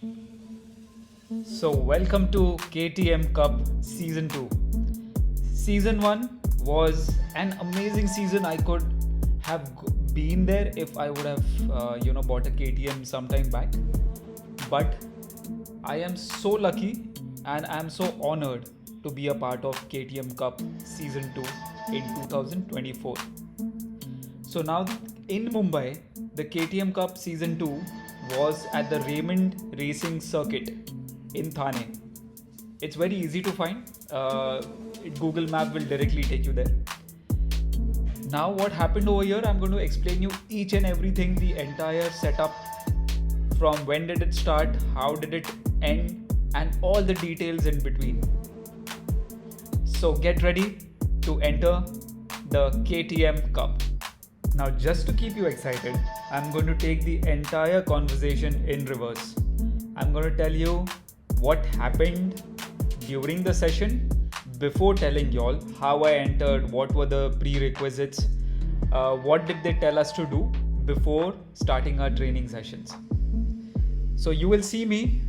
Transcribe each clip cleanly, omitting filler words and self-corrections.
So welcome to KTM CUP Season 2. Season 1 was an amazing season. I could have been there if I would have bought a KTM sometime back. But I am so lucky and I am so honored to be a part of KTM CUP Season 2 in 2024. So now in Mumbai, the KTM CUP Season 2 was at the Raymond racing circuit in Thane. It's very easy to find. Google Map will directly take you there. Now what happened over here, I'm going to explain you each and everything, the entire setup, from when did it start, how did it end, and all the details in between. So get ready to enter the KTM CUP. Now just to keep you excited, I'm going to take the entire conversation in reverse. I'm going to tell you what happened during the session before telling y'all how I entered, what were the prerequisites, what did they tell us to do before starting our training sessions. So you will see me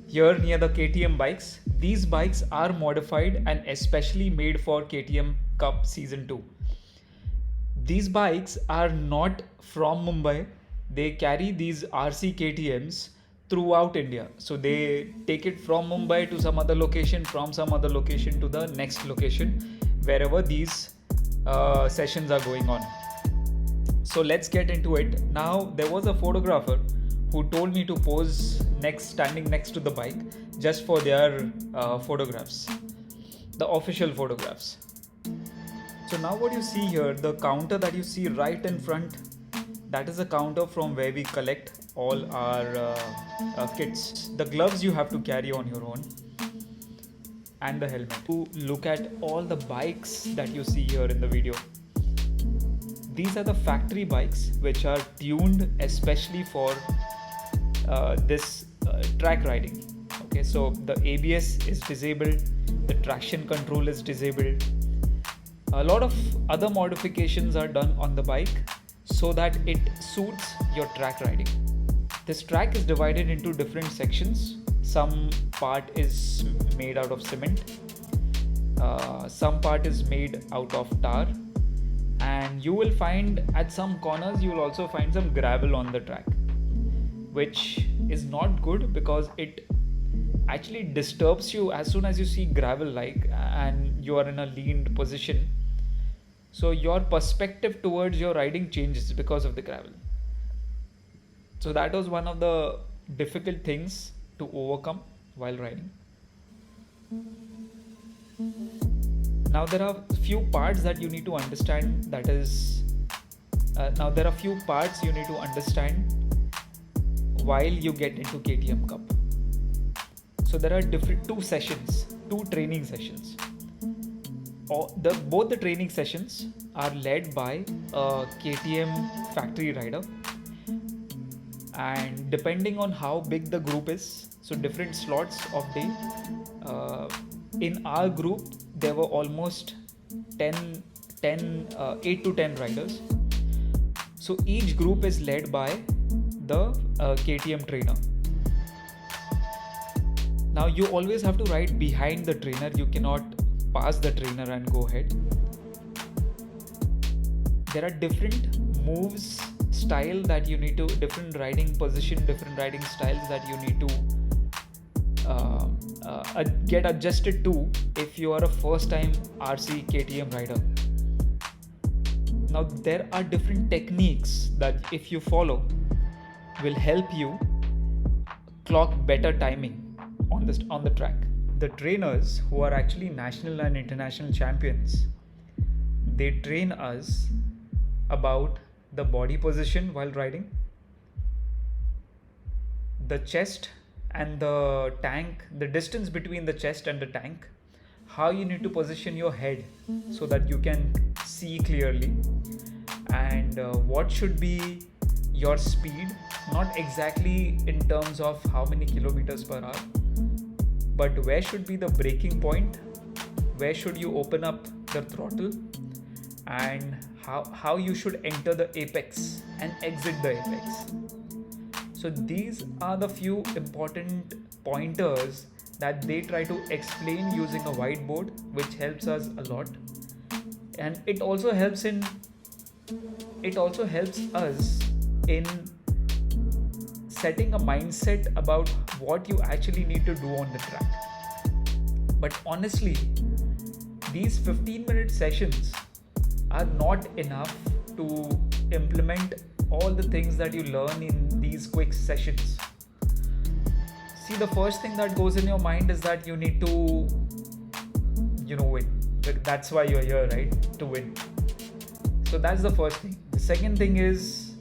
here near the KTM bikes. These bikes are modified and especially made for KTM CUP Season 2. These bikes are not from Mumbai. They carry these RC KTMs throughout India. So they take it from Mumbai to some other location, from some other location to the next location, wherever these sessions are going on. So let's get into it. Now there was a photographer who told me to pose standing next to the bike just for their photographs, the official photographs. So now what you see here, the counter that you see right in front, that is a counter from where we collect all our kits. The gloves you have to carry on your own, and the helmet. To look at all the bikes that you see here in the video. These are the factory bikes which are tuned especially for this track riding. Okay, so the ABS is disabled, the traction control is disabled. A lot of other modifications are done on the bike so that it suits your track riding. This track is divided into different sections. Some part is made out of cement, some part is made out of tar, and you will find at some corners you will also find some gravel on the track, which is not good because it actually disturbs you as soon as you see gravel and you are in a leaned position. So your perspective towards your riding changes because of the gravel. So that was one of the difficult things to overcome while riding. Now there are few parts that you need to understand. Now there are few parts you need to understand while you get into KTM CUP. So there are two training sessions. Both the training sessions are led by a KTM factory rider, and depending on how big the group is, so different slots of day. In our group there were almost 8 to 10 riders. So each group is led by the KTM trainer. Now you always have to ride behind the trainer. You cannot pass the trainer and go ahead. There are different moves, style that you need to, different riding position, different riding styles that you need to get adjusted to if you are a first time RC KTM rider. Now there are different techniques that if you follow will help you clock better timing on the track. The trainers who are actually national and international champions, they train us about the body position while riding, the chest and the tank, the distance between the chest and the tank, how you need to position your head so that you can see clearly, and what should be your speed, not exactly in terms of how many kilometers per hour, but where should be the braking point, where should you open up the throttle, and how you should enter the apex and exit the apex. So these are the few important pointers that they try to explain using a whiteboard, which helps us a lot. And it also helps us in setting a mindset about what you actually need to do on the track. But honestly, these 15-minute sessions are not enough to implement all the things that you learn in these quick sessions. See, the first thing that goes in your mind is that you need to, win. That's why you're here, right? To win. So that's the first thing. The second thing is,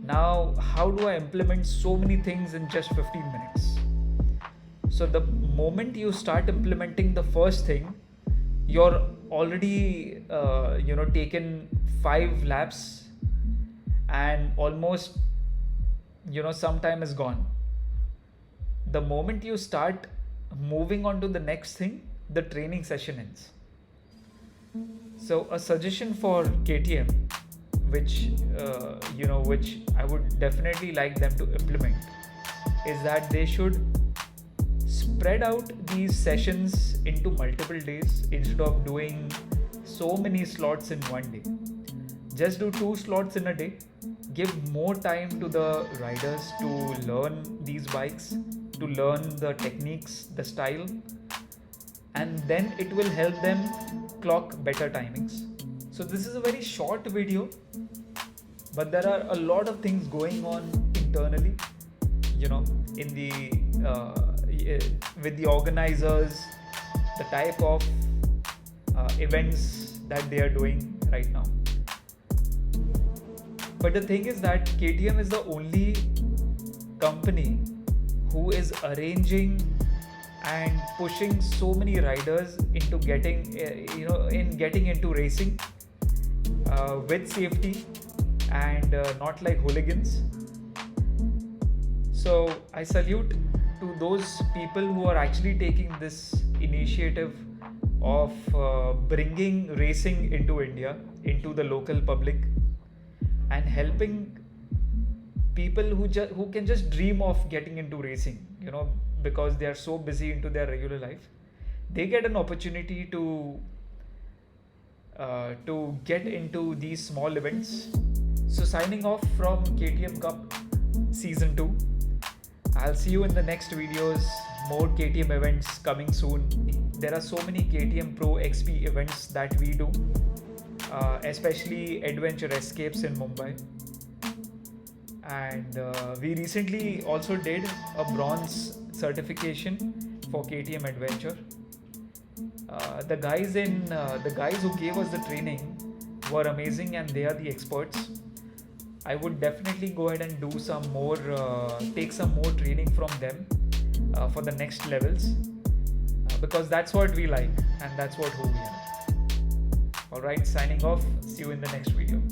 now how do I implement so many things in just 15 minutes? So the moment you start implementing the first thing, you're already taken 5 laps and almost some time is gone. The moment you start moving on to the next thing, the training session ends. So a suggestion for KTM, which I would definitely like them to implement, is that they should spread out these sessions into multiple days instead of doing so many slots in one day. Just do 2 slots in a day. Give more time to the riders to learn these bikes, to learn the techniques, the style, and then it will help them clock better timings. So this is a very short video, but there are a lot of things going on internally, in the with the organizers, the type of events that they are doing right now. But the thing is that KTM is the only company who is arranging and pushing so many riders into getting into racing with safety and not like hooligans. So I salute to those people who are actually taking this initiative of bringing racing into India, into the local public, and helping people who can just dream of getting into racing, because they are so busy into their regular life. They get an opportunity to get into these small events. So signing off from KTM Cup Season 2. I'll see you in the next videos. More KTM events coming soon. There are so many KTM Pro XP events that we do, especially Adventure Escapes in Mumbai. And we recently also did a bronze certification for KTM Adventure. The guys who gave us the training were amazing, and they are the experts. I would definitely go ahead and do take some more training from them for the next levels, because that's what we like and that's who we are. Alright, signing off. See you in the next video.